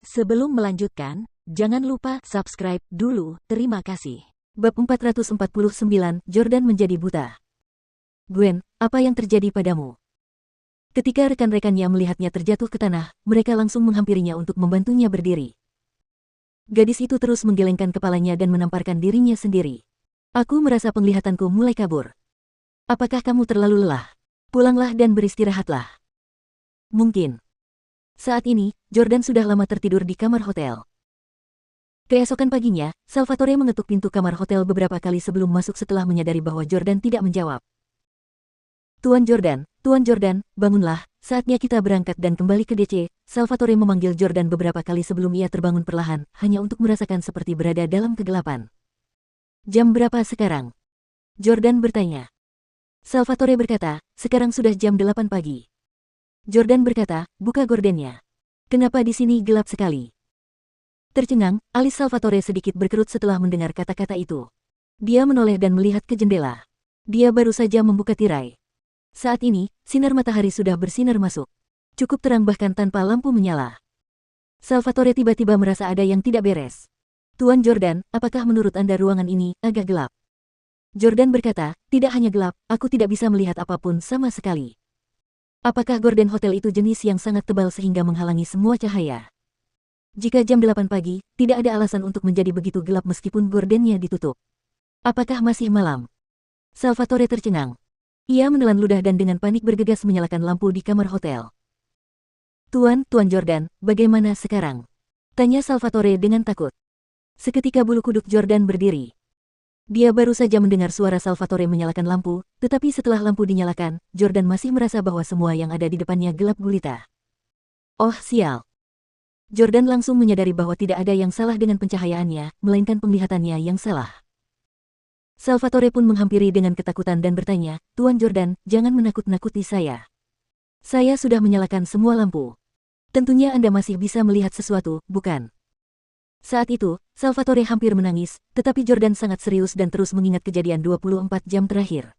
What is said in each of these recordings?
Sebelum melanjutkan, jangan lupa subscribe dulu. Terima kasih. Bab 449, Jordan menjadi buta. Gwen, apa yang terjadi padamu? Ketika rekan-rekannya melihatnya terjatuh ke tanah, mereka langsung menghampirinya untuk membantunya berdiri. Gadis itu terus menggelengkan kepalanya dan menamparkan dirinya sendiri. Aku merasa penglihatanku mulai kabur. Apakah kamu terlalu lelah? Pulanglah dan beristirahatlah. Mungkin. Saat ini, Jordan sudah lama tertidur di kamar hotel. Keesokan paginya, Salvatore mengetuk pintu kamar hotel beberapa kali sebelum masuk setelah menyadari bahwa Jordan tidak menjawab. Tuan Jordan, bangunlah, saatnya kita berangkat dan kembali ke DC. Salvatore memanggil Jordan beberapa kali sebelum ia terbangun perlahan, hanya untuk merasakan seperti berada dalam kegelapan. Jam berapa sekarang? Jordan bertanya. Salvatore berkata, sekarang sudah jam 8 pagi. Jordan berkata, buka gordennya. Kenapa di sini gelap sekali? Tercengang, alis Salvatore sedikit berkerut setelah mendengar kata-kata itu. Dia menoleh dan melihat ke jendela. Dia baru saja membuka tirai. Saat ini, sinar matahari sudah bersinar masuk. Cukup terang bahkan tanpa lampu menyala. Salvatore tiba-tiba merasa ada yang tidak beres. Tuan Jordan, apakah menurut Anda ruangan ini agak gelap? Jordan berkata, tidak hanya gelap, aku tidak bisa melihat apapun sama sekali. Apakah gorden hotel itu jenis yang sangat tebal sehingga menghalangi semua cahaya? Jika jam 8 pagi, tidak ada alasan untuk menjadi begitu gelap meskipun gordennya ditutup. Apakah masih malam? Salvatore tercengang. Ia menelan ludah dan dengan panik bergegas menyalakan lampu di kamar hotel. Tuan Jordan, bagaimana sekarang? Tanya Salvatore dengan takut. Seketika bulu kuduk Jordan berdiri. Dia baru saja mendengar suara Salvatore menyalakan lampu, tetapi setelah lampu dinyalakan, Jordan masih merasa bahwa semua yang ada di depannya gelap gulita. Oh sial. Jordan langsung menyadari bahwa tidak ada yang salah dengan pencahayaannya, melainkan penglihatannya yang salah. Salvatore pun menghampiri dengan ketakutan dan bertanya, Tuan Jordan, jangan menakut-nakuti saya. Saya sudah menyalakan semua lampu. Tentunya Anda masih bisa melihat sesuatu, bukan? Saat itu, Salvatore hampir menangis, tetapi Jordan sangat serius dan terus mengingat kejadian 24 jam terakhir.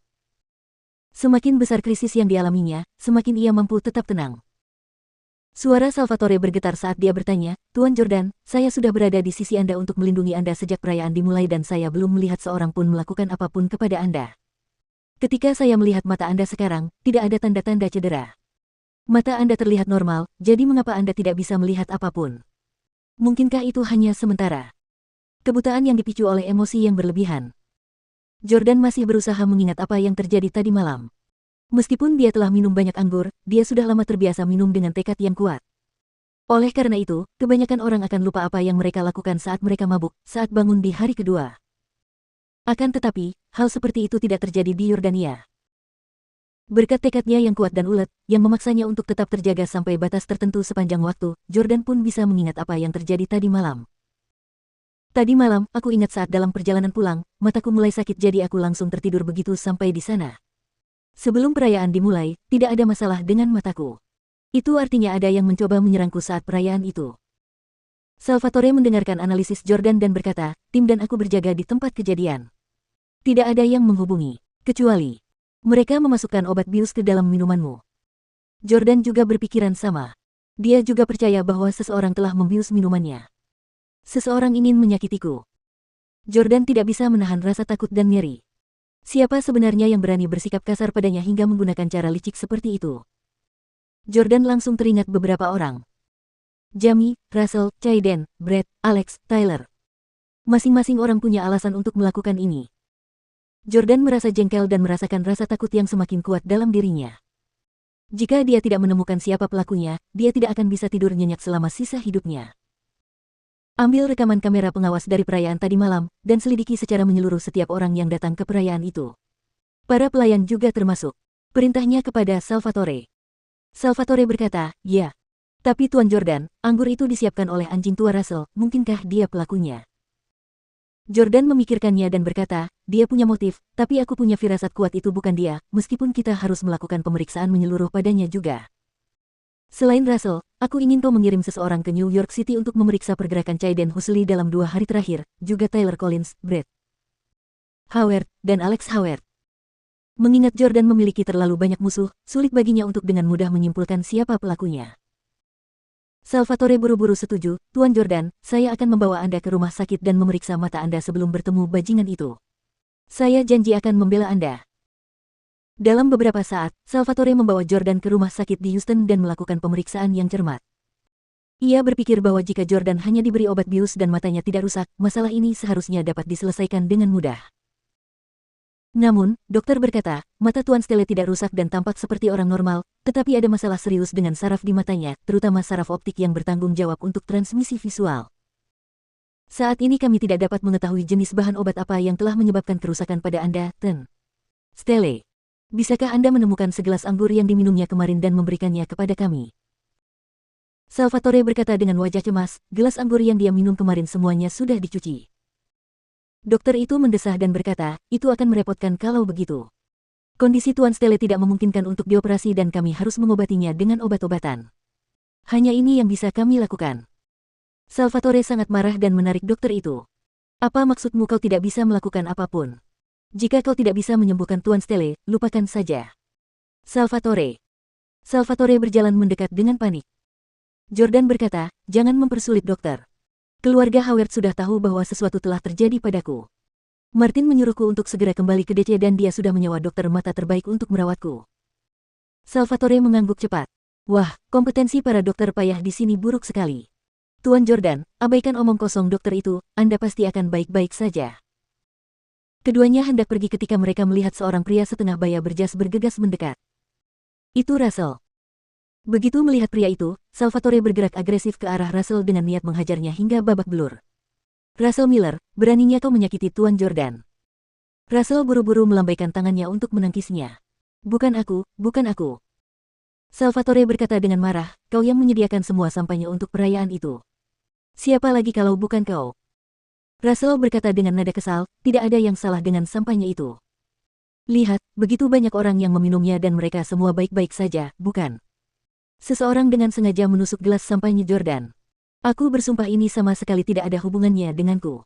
Semakin besar krisis yang dialaminya, semakin ia mampu tetap tenang. Suara Salvatore bergetar saat dia bertanya, Tuan Jordan, saya sudah berada di sisi Anda untuk melindungi Anda sejak perayaan dimulai dan saya belum melihat seorang pun melakukan apapun kepada Anda. Ketika saya melihat mata Anda sekarang, tidak ada tanda-tanda cedera. Mata Anda terlihat normal, jadi mengapa Anda tidak bisa melihat apapun? Mungkinkah itu hanya sementara? Kebutaan yang dipicu oleh emosi yang berlebihan. Jordan masih berusaha mengingat apa yang terjadi tadi malam. Meskipun dia telah minum banyak anggur, dia sudah lama terbiasa minum dengan tekad yang kuat. Oleh karena itu, kebanyakan orang akan lupa apa yang mereka lakukan saat mereka mabuk, saat bangun di hari kedua. Akan tetapi, hal seperti itu tidak terjadi di Yordania. Berkat tekadnya yang kuat dan ulet, yang memaksanya untuk tetap terjaga sampai batas tertentu sepanjang waktu, Jordan pun bisa mengingat apa yang terjadi tadi malam. Tadi malam, aku ingat saat dalam perjalanan pulang, mataku mulai sakit jadi aku langsung tertidur begitu sampai di sana. Sebelum perayaan dimulai, tidak ada masalah dengan mataku. Itu artinya ada yang mencoba menyerangku saat perayaan itu. Salvatore mendengarkan analisis Jordan dan berkata, tim dan aku berjaga di tempat kejadian. Tidak ada yang menghubungi, kecuali mereka memasukkan obat bius ke dalam minumanmu. Jordan juga berpikiran sama. Dia juga percaya bahwa seseorang telah membius minumannya. Seseorang ingin menyakitiku. Jordan tidak bisa menahan rasa takut dan nyeri. Siapa sebenarnya yang berani bersikap kasar padanya hingga menggunakan cara licik seperti itu? Jordan langsung teringat beberapa orang. Jamie, Russell, Caden, Brett, Alex, Tyler. Masing-masing orang punya alasan untuk melakukan ini. Jordan merasa jengkel dan merasakan rasa takut yang semakin kuat dalam dirinya. Jika dia tidak menemukan siapa pelakunya, dia tidak akan bisa tidur nyenyak selama sisa hidupnya. Ambil rekaman kamera pengawas dari perayaan tadi malam, dan selidiki secara menyeluruh setiap orang yang datang ke perayaan itu. Para pelayan juga termasuk. Perintahnya kepada Salvatore. Salvatore berkata, ya. Tapi Tuan Jordan, anggur itu disiapkan oleh anjing tua Russell, mungkinkah dia pelakunya? Jordan memikirkannya dan berkata, dia punya motif, tapi aku punya firasat kuat itu bukan dia, meskipun kita harus melakukan pemeriksaan menyeluruh padanya juga. Selain Russell, aku ingin kau mengirim seseorang ke New York City untuk memeriksa pergerakan Caden Huxley dalam 2 hari terakhir, juga Tyler Collins, Brett Howard, dan Alex Howard. Mengingat Jordan memiliki terlalu banyak musuh, sulit baginya untuk dengan mudah menyimpulkan siapa pelakunya. Salvatore buru-buru setuju, Tuan Jordan, saya akan membawa Anda ke rumah sakit dan memeriksa mata Anda sebelum bertemu bajingan itu. Saya janji akan membela Anda. Dalam beberapa saat, Salvatore membawa Jordan ke rumah sakit di Houston dan melakukan pemeriksaan yang cermat. Ia berpikir bahwa jika Jordan hanya diberi obat bius dan matanya tidak rusak, masalah ini seharusnya dapat diselesaikan dengan mudah. Namun, dokter berkata, mata Tuan Stelle tidak rusak dan tampak seperti orang normal, tetapi ada masalah serius dengan saraf di matanya, terutama saraf optik yang bertanggung jawab untuk transmisi visual. Saat ini kami tidak dapat mengetahui jenis bahan obat apa yang telah menyebabkan kerusakan pada Anda, Ten Stelle. Bisakah Anda menemukan segelas anggur yang diminumnya kemarin dan memberikannya kepada kami? Salvatore berkata dengan wajah cemas, gelas anggur yang dia minum kemarin semuanya sudah dicuci. Dokter itu mendesah dan berkata, itu akan merepotkan kalau begitu. Kondisi Tuan Stelle tidak memungkinkan untuk dioperasi dan kami harus mengobatinya dengan obat-obatan. Hanya ini yang bisa kami lakukan. Salvatore sangat marah dan menarik dokter itu. Apa maksudmu kau tidak bisa melakukan apapun? Jika kau tidak bisa menyembuhkan Tuan Stelle, lupakan saja. Salvatore. Salvatore berjalan mendekat dengan panik. Jordan berkata, jangan mempersulit dokter. Keluarga Howard sudah tahu bahwa sesuatu telah terjadi padaku. Martin menyuruhku untuk segera kembali ke DC dan dia sudah menyewa dokter mata terbaik untuk merawatku. Salvatore mengangguk cepat. Wah, kompetensi para dokter payah di sini buruk sekali. Tuan Jordan, abaikan omong kosong dokter itu, Anda pasti akan baik-baik saja. Keduanya hendak pergi ketika mereka melihat seorang pria setengah baya berjas bergegas mendekat. Itu Russell. Begitu melihat pria itu, Salvatore bergerak agresif ke arah Russell dengan niat menghajarnya hingga babak belur. Russell Miller, beraninya kau menyakiti Tuan Jordan. Russell buru-buru melambaikan tangannya untuk menangkisnya. Bukan aku, bukan aku. Salvatore berkata dengan marah, kau yang menyediakan semua sampahnya untuk perayaan itu. Siapa lagi kalau bukan kau? Russell berkata dengan nada kesal, tidak ada yang salah dengan sampahnya itu. Lihat, begitu banyak orang yang meminumnya dan mereka semua baik-baik saja, bukan? Seseorang dengan sengaja menusuk gelas sampahnya Jordan. Aku bersumpah ini sama sekali tidak ada hubungannya denganku.